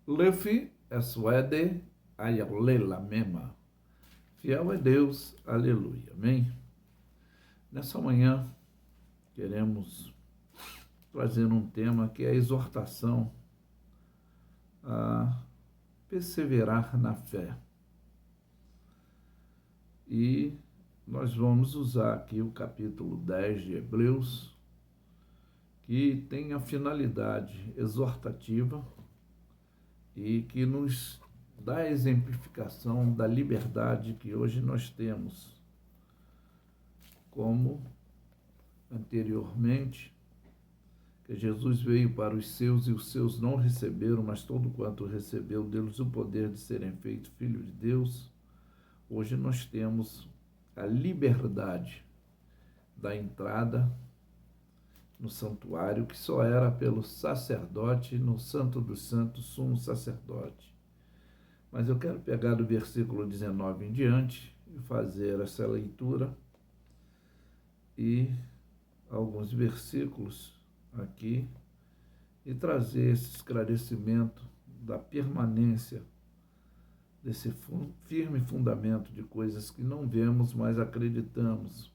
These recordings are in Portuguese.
Lefi Eswede Ayalela Mema. Fiel é Deus, aleluia, amém? Nessa manhã, queremos trazer um tema que é a exortação a perseverar na fé. E nós vamos usar aqui o capítulo 10 de Hebreus, que tem a finalidade exortativa e que nos dá a exemplificação da liberdade que hoje nós temos. Como anteriormente, que Jesus veio para os seus e os seus não receberam, mas todo quanto recebeu deles o poder de serem feitos filhos de Deus. Hoje nós temos a liberdade da entrada no santuário, que só era pelo sacerdote, no Santo dos Santos, sumo sacerdote. Mas eu quero pegar do versículo 19 em diante e fazer essa leitura e alguns versículos aqui e trazer esse esclarecimento da permanência desse firme fundamento de coisas que não vemos, mas acreditamos.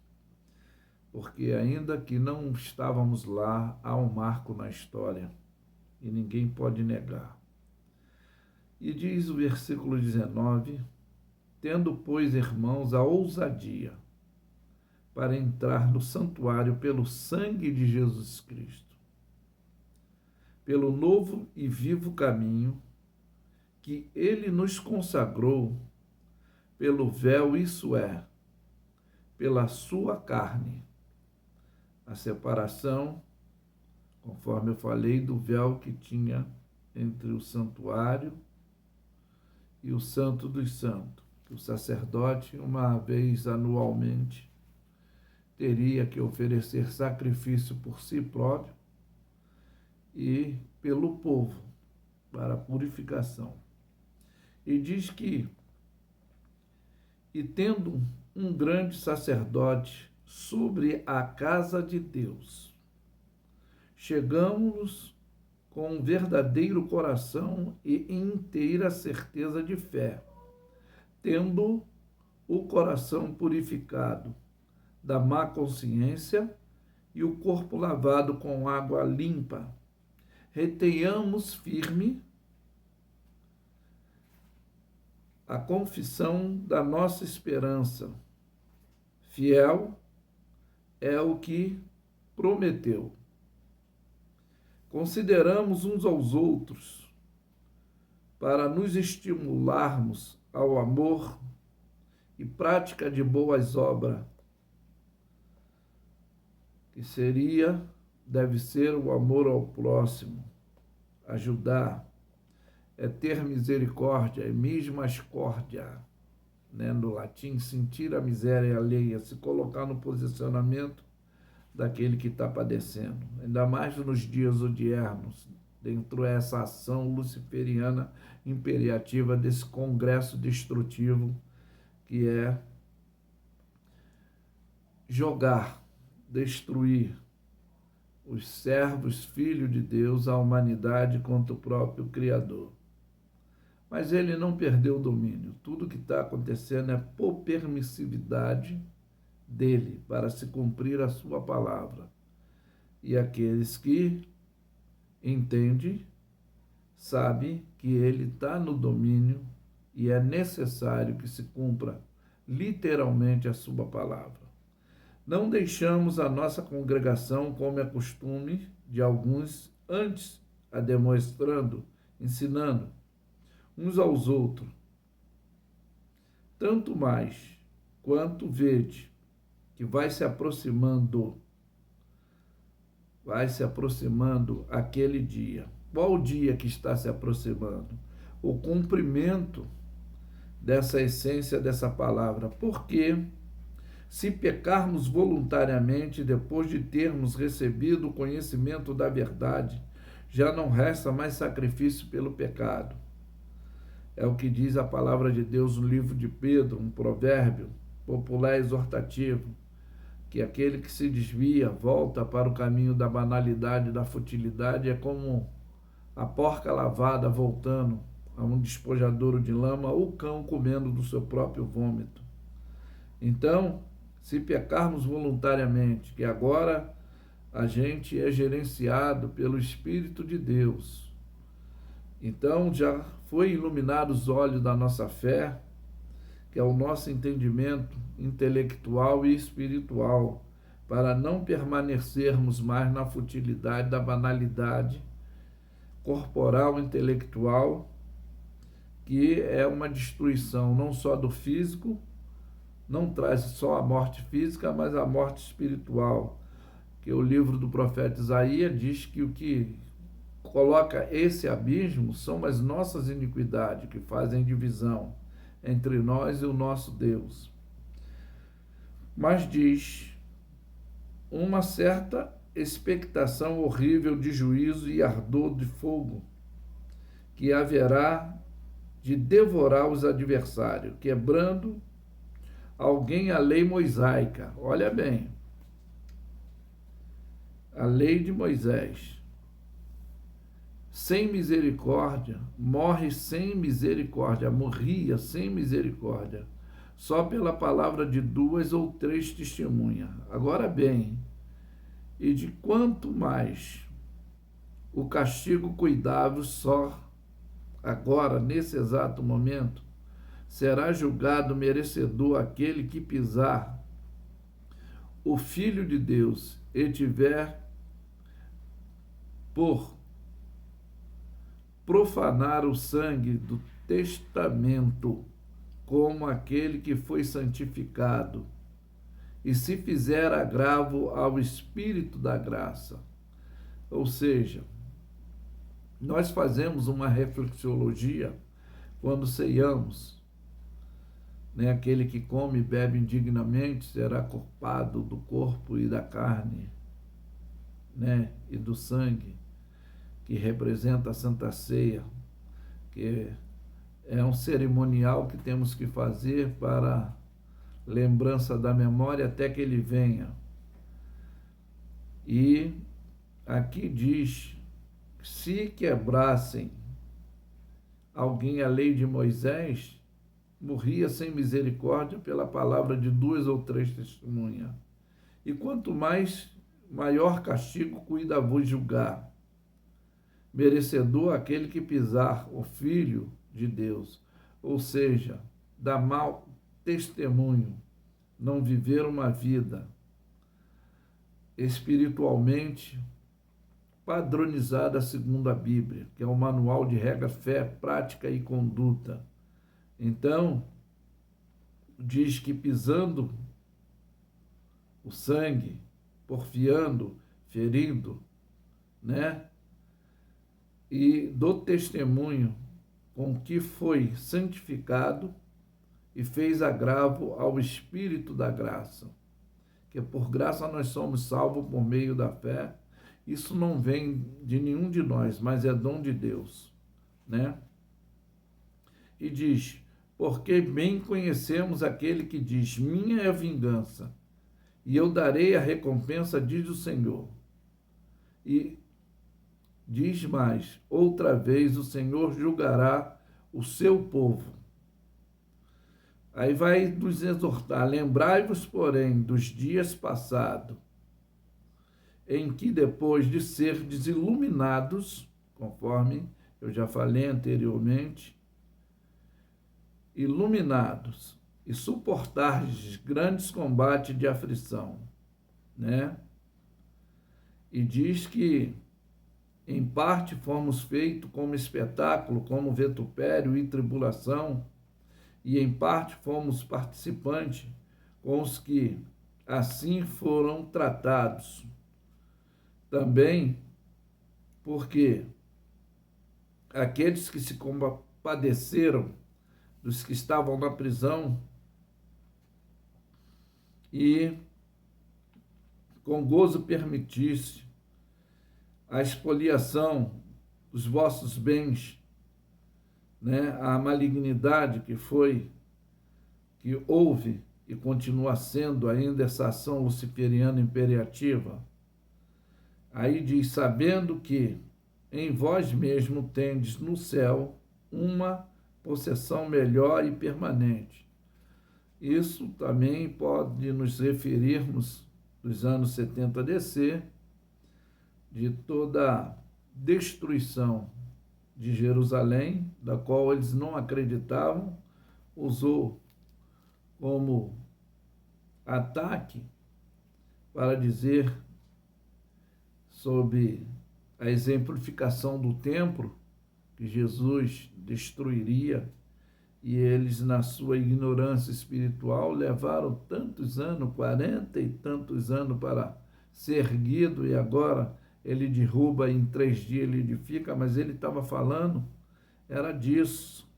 Porque ainda que não estávamos lá, há um marco na história e ninguém pode negar. E diz o versículo 19, tendo, pois, irmãos, a ousadia para entrar no santuário pelo sangue de Jesus Cristo, pelo novo e vivo caminho que ele nos consagrou pelo véu, isso é, pela sua carne. A separação, conforme eu falei, do véu que tinha entre o santuário e o Santo dos Santos, que o sacerdote, uma vez anualmente, teria que oferecer sacrifício por si próprio e pelo povo, para a purificação. E diz que, e tendo um grande sacerdote sobre a casa de Deus, chegamos com um verdadeiro coração e inteira certeza de fé, tendo o coração purificado da má consciência e o corpo lavado com água limpa. Retenhamos firme a confissão da nossa esperança. Fiel é o que prometeu. Consideramos uns aos outros para nos estimularmos ao amor e prática de boas obras, que deve ser o amor ao próximo, ajudar, é ter misericórdia, é misericordia, né? No latim, sentir a miséria alheia, se colocar no posicionamento daquele que está padecendo, ainda mais nos dias odiernos, dentro dessa ação luciferiana imperativa desse congresso destrutivo que é jogar, destruir os servos, filhos de Deus, a humanidade contra o próprio Criador. Mas ele não perdeu o domínio. Tudo que está acontecendo é por permissividade dele, para se cumprir a sua palavra. E aqueles que entendem, sabem que ele está no domínio e é necessário que se cumpra literalmente a sua palavra. Não deixamos a nossa congregação, como é costume de alguns, antes a demonstrando, ensinando uns aos outros, tanto mais quanto vede que vai se aproximando aquele dia. Qual o dia que está se aproximando? O cumprimento dessa essência dessa palavra. Porque se pecarmos voluntariamente, depois de termos recebido o conhecimento da verdade, já não resta mais sacrifício pelo pecado. É o que diz a palavra de Deus no livro de Pedro, um provérbio popular exortativo, que aquele que se desvia, volta para o caminho da banalidade, da futilidade, é como a porca lavada voltando a um despojadouro de lama, ou o cão comendo do seu próprio vômito. Então, se pecarmos voluntariamente, que agora a gente é gerenciado pelo Espírito de Deus, então já foi iluminado os olhos da nossa fé, que é o nosso entendimento intelectual e espiritual, para não permanecermos mais na futilidade da banalidade corporal, intelectual, que é uma destruição não só do físico, não traz só a morte física, mas a morte espiritual, que o livro do profeta Isaías diz que o que coloca esse abismo são as nossas iniquidades, que fazem divisão entre nós e o nosso Deus. Mas diz uma certa expectação horrível de juízo e ardor de fogo, que haverá de devorar os adversários, quebrando alguém a lei mosaica. Olha bem, a lei de Moisés. Sem misericórdia, morre sem misericórdia, morria sem misericórdia, só pela palavra de 2 ou 3 testemunhas. Agora bem, e de quanto mais o castigo cuidável só agora, nesse exato momento, será julgado merecedor aquele que pisar o Filho de Deus e tiver por profanar o sangue do testamento, como aquele que foi santificado, e se fizer agravo ao Espírito da graça. Ou seja, nós fazemos uma reflexologia quando ceiamos, né? Aquele que come e bebe indignamente será culpado do corpo e da carne, né? E do sangue, que representa a Santa Ceia, que é um cerimonial que temos que fazer para lembrança da memória até que ele venha. E aqui diz, se quebrassem alguém a lei de Moisés, morria sem misericórdia pela palavra de 2 ou 3 testemunhas. E quanto mais, maior castigo cuida vos julgar. Merecedor aquele que pisar o Filho de Deus, ou seja, dá mau testemunho, não viver uma vida espiritualmente padronizada segundo a Bíblia, que é o manual de regra, fé, prática e conduta. Então, diz que pisando o sangue, porfiando, ferindo, né? E do testemunho com que foi santificado e fez agravo ao Espírito da graça, que por graça nós somos salvos por meio da fé. Isso não vem de nenhum de nós, mas é dom de Deus, né? E diz, porque bem conhecemos aquele que diz, minha é a vingança, e eu darei a recompensa, diz o Senhor. E diz mais, outra vez o Senhor julgará o seu povo. Aí vai nos exortar, lembrai-vos, porém, dos dias passados, em que depois de ser iluminados, conforme eu já falei anteriormente, iluminados e suportardes grandes combates de aflição, né? E diz que em parte fomos feitos como espetáculo, como vitupério e tribulação, e em parte fomos participantes com os que assim foram tratados. Também porque aqueles que se compadeceram dos que estavam na prisão e com gozo permitisse a expoliação dos vossos bens, né? A malignidade que houve e continua sendo ainda essa ação luciferiana imperativa. Aí diz, sabendo que em vós mesmo tendes no céu uma possessão melhor e permanente. Isso também pode nos referirmos dos anos 70 DC, de toda a destruição de Jerusalém, da qual eles não acreditavam, usou como ataque para dizer sobre a exemplificação do templo que Jesus destruiria, e eles, na sua ignorância espiritual, levaram tantos anos, 40 e tantos anos, para ser erguido, e agora ele derruba, em 3 dias ele edifica, mas ele estava falando, era disso,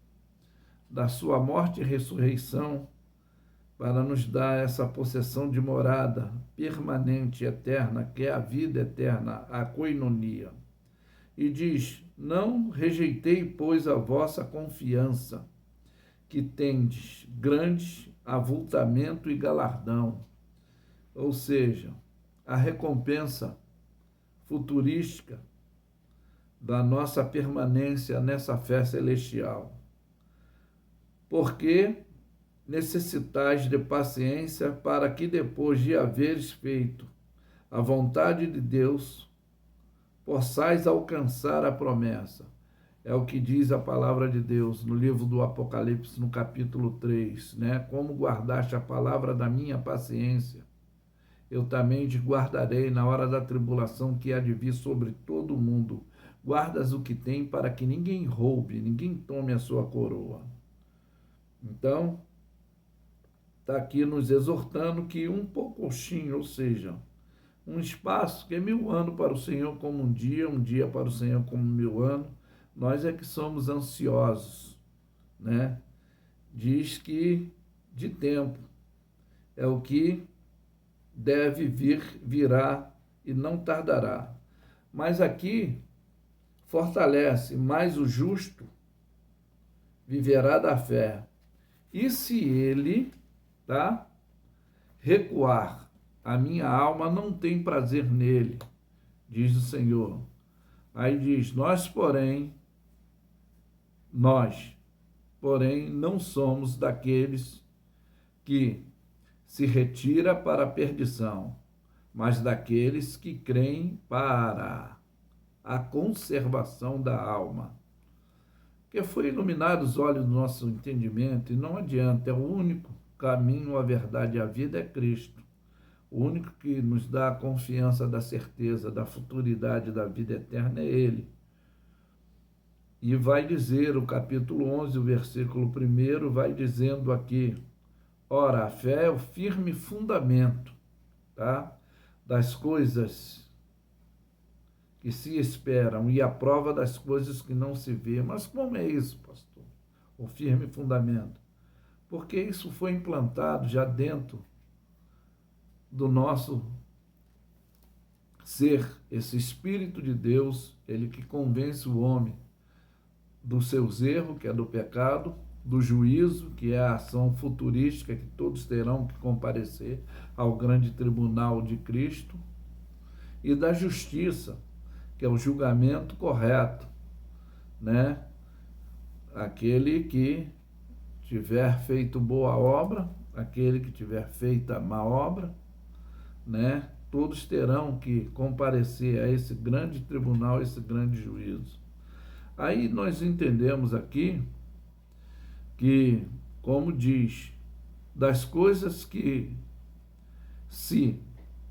da sua morte e ressurreição, para nos dar essa possessão de morada permanente, eterna, que é a vida eterna, a koinonia. E diz: não rejeitei, pois, a vossa confiança, que tendes grande avultamento e galardão. Ou seja, a recompensa futurística da nossa permanência nessa fé celestial. Porque necessitais de paciência, para que depois de haveres feito a vontade de Deus, possais alcançar a promessa. É o que diz a palavra de Deus no livro do Apocalipse, no capítulo 3, né? Como guardaste a palavra da minha paciência, eu também te guardarei na hora da tribulação que há de vir sobre todo o mundo. Guardas o que tem, para que ninguém roube, ninguém tome a sua coroa. Então, está aqui nos exortando que um pouquinho, ou seja, um espaço que é 1000 anos para o Senhor como um dia para o Senhor como 1000 anos, nós é que somos ansiosos, né? Diz que de tempo é o que deve virá e não tardará. Mas aqui fortalece, mas o justo viverá da fé. E se ele, recuar, a minha alma não tem prazer nele, diz o Senhor. Aí diz: nós, porém, não somos daqueles que se retira para a perdição, mas daqueles que creem para a conservação da alma. Porque foi iluminado os olhos do nosso entendimento, e não adianta, é o único caminho, a verdade e a vida é Cristo. O único que nos dá a confiança da certeza, da futuridade da vida eterna é Ele. E vai dizer, o capítulo 11, o versículo 1, vai dizendo aqui: ora, a fé é o firme fundamento, das coisas que se esperam e a prova das coisas que não se vê. Mas como é isso, pastor? O firme fundamento? Porque isso foi implantado já dentro do nosso ser, esse Espírito de Deus, ele que convence o homem dos seus erros, que é do pecado, do juízo, que é a ação futurística, que todos terão que comparecer ao grande tribunal de Cristo, e da justiça, que é o julgamento correto, né? Aquele que tiver feito boa obra, aquele que tiver feito a má obra, né? Todos terão que comparecer a esse grande tribunal, esse grande juízo. Aí nós entendemos aqui que, como diz, das coisas que se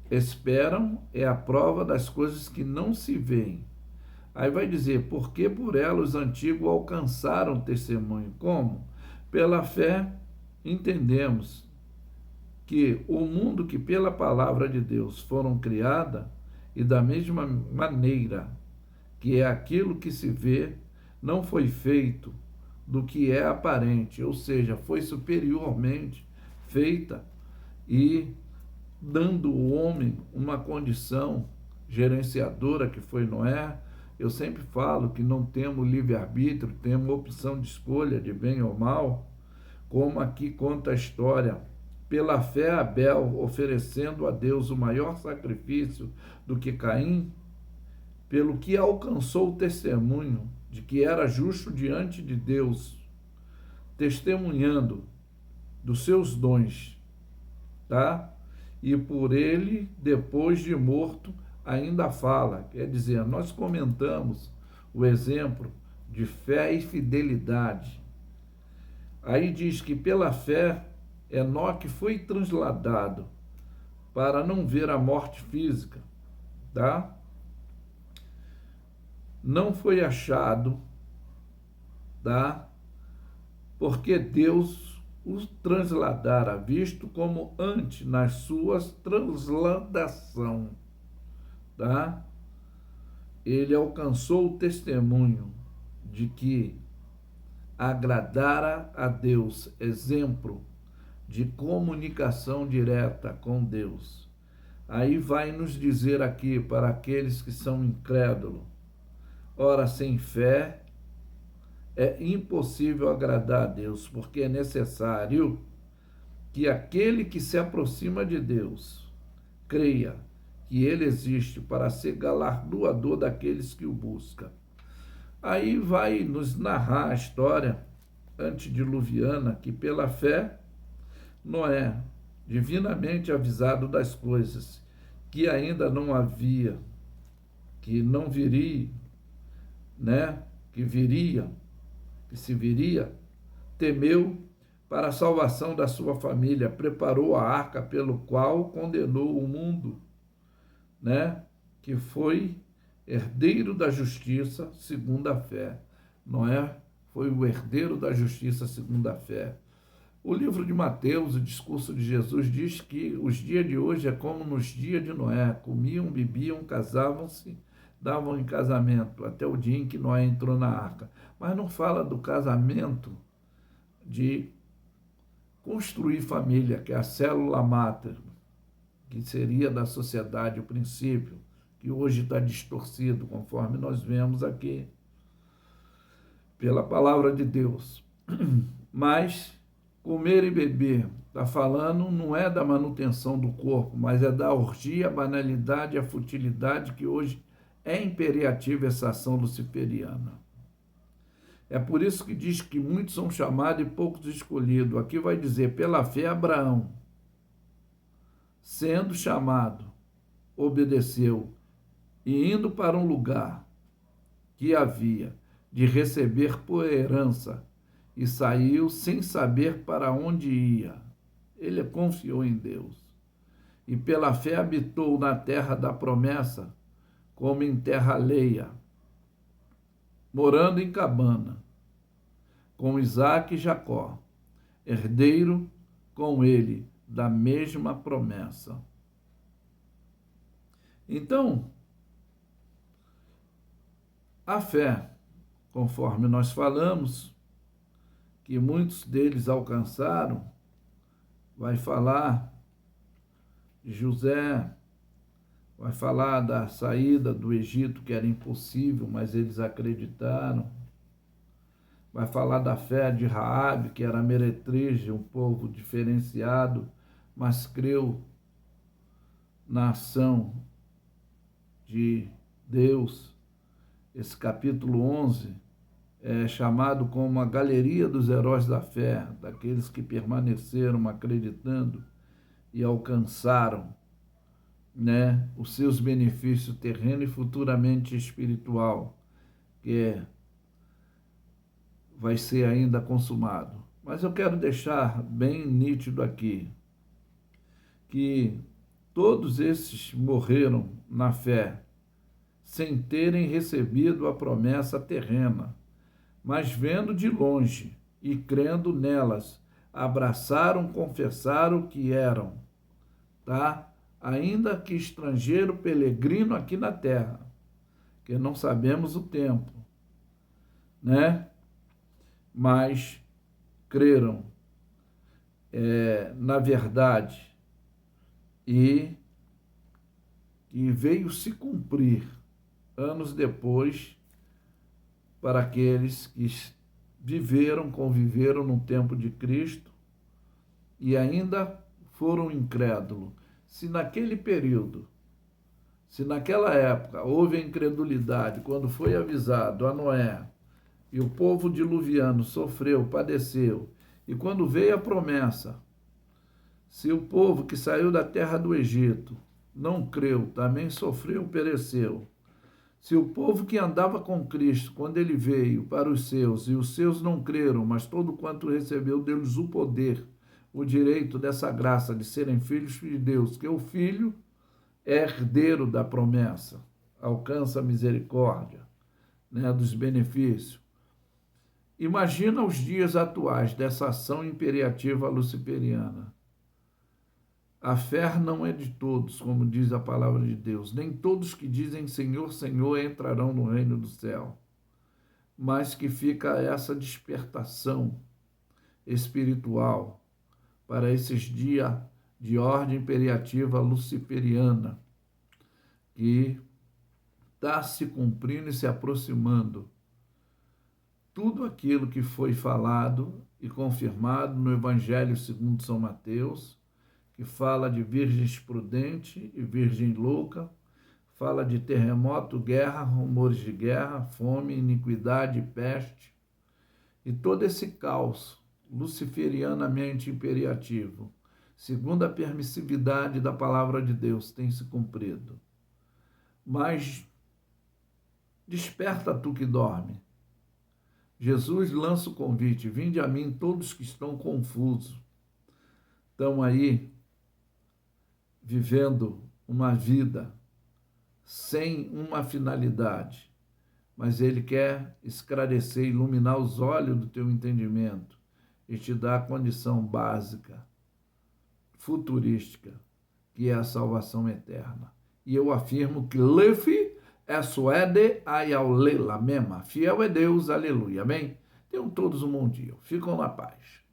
esperam é a prova das coisas que não se veem. Aí vai dizer: porque por ela os antigos alcançaram testemunho. Como? Pela fé entendemos que o mundo que pela palavra de Deus foram criada, e da mesma maneira que é aquilo que se vê, não foi feito do que é aparente, ou seja, foi superiormente feita e dando ao homem uma condição gerenciadora, que foi Noé. Eu sempre falo que não temos livre-arbítrio, temos opção de escolha de bem ou mal, como aqui conta a história. Pela fé, Abel, oferecendo a Deus o maior sacrifício do que Caim, pelo que alcançou o testemunho de que era justo diante de Deus, testemunhando dos seus dons, tá? E por ele, depois de morto, ainda fala. Quer dizer, nós comentamos o exemplo de fé e fidelidade. Aí diz que pela fé, Enoque foi transladado para não ver a morte física, tá? Não foi achado, tá? Porque Deus o transladara, visto como antes nas suas transladação, tá? Ele alcançou o testemunho de que agradara a Deus, exemplo de comunicação direta com Deus. Aí vai nos dizer aqui para aqueles que são incrédulos: ora, sem fé é impossível agradar a Deus, porque é necessário que aquele que se aproxima de Deus creia que ele existe para ser galardoador daqueles que o buscam. Aí vai nos narrar a história antediluviana que pela fé Noé, divinamente avisado das coisas que ainda não havia, que não viria, né? Que se viria, temeu para a salvação da sua família, preparou a arca pelo qual condenou o mundo, né? Que foi herdeiro da justiça segundo a fé. Noé foi o herdeiro da justiça segundo a fé. O livro de Mateus, o discurso de Jesus, diz que os dias de hoje é como nos dias de Noé: comiam, bebiam, casavam-se, davam em casamento, até o dia em que Noé entrou na arca. Mas não fala do casamento de construir família, que é a célula máter, que seria da sociedade o princípio, que hoje está distorcido, conforme nós vemos aqui, pela palavra de Deus. Mas comer e beber, está falando, não é da manutenção do corpo, mas é da orgia, a banalidade, a futilidade, que hoje é imperativa essa ação luciferiana. É por isso que diz que muitos são chamados e poucos escolhidos. Aqui vai dizer, pela fé, Abraão, sendo chamado, obedeceu, e indo para um lugar que havia de receber por herança, e saiu sem saber para onde ia. Ele confiou em Deus. E pela fé habitou na terra da promessa, como em terra alheia, morando em cabana, com Isaque e Jacó, herdeiro com ele da mesma promessa. Então, a fé, conforme nós falamos, que muitos deles alcançaram, vai falar de José, vai falar da saída do Egito, que era impossível, mas eles acreditaram. Vai falar da fé de Raabe, que era meretriz de um povo diferenciado, mas creu na ação de Deus. Esse capítulo 11 é chamado como a galeria dos heróis da fé, daqueles que permaneceram acreditando e alcançaram, né, os seus benefícios terreno e futuramente espiritual, que vai ser ainda consumado. Mas eu quero deixar bem nítido aqui que todos esses morreram na fé, sem terem recebido a promessa terrena, mas vendo de longe e crendo nelas, abraçaram, confessaram que eram, tá? Ainda que estrangeiro, peregrino aqui na terra, que não sabemos o tempo, né? Mas creram na verdade e veio se cumprir anos depois para aqueles que viveram, conviveram no tempo de Cristo e ainda foram incrédulos. Se naquele período Se naquela época houve a incredulidade, quando foi avisado a Noé, e o povo diluviano sofreu, padeceu, e quando veio a promessa, se o povo que saiu da terra do Egito não creu, também sofreu, pereceu. Se o povo que andava com Cristo, quando ele veio para os seus, e os seus não creram, mas todo quanto recebeu deles o poder, o direito dessa graça de serem filhos de Deus, que o filho é herdeiro da promessa, alcança a misericórdia, né, dos benefícios. Imagina os dias atuais dessa ação imperativa luciferiana. A fé não é de todos, como diz a palavra de Deus. Nem todos que dizem Senhor, Senhor entrarão no reino do céu. Mas que fica essa despertação espiritual para esses dias de ordem imperativa luciferiana, que está se cumprindo e se aproximando. Tudo aquilo que foi falado e confirmado no Evangelho segundo São Mateus, que fala de virgens prudente e virgem louca, fala de terremoto, guerra, rumores de guerra, fome, iniquidade, peste, e todo esse caos luciferianamente imperativo, segundo a permissividade da palavra de Deus, tem se cumprido. Mas desperta tu que dorme. Jesus lança o convite: vinde a mim todos que estão confusos, estão aí vivendo uma vida sem uma finalidade, mas ele quer esclarecer, iluminar os olhos do teu entendimento e te dar a condição básica, futurística, que é a salvação eterna. E eu afirmo que Lefi é suede aiaulela mesma. Fiel é Deus, aleluia, amém? Tenham todos um bom dia. Ficam na paz.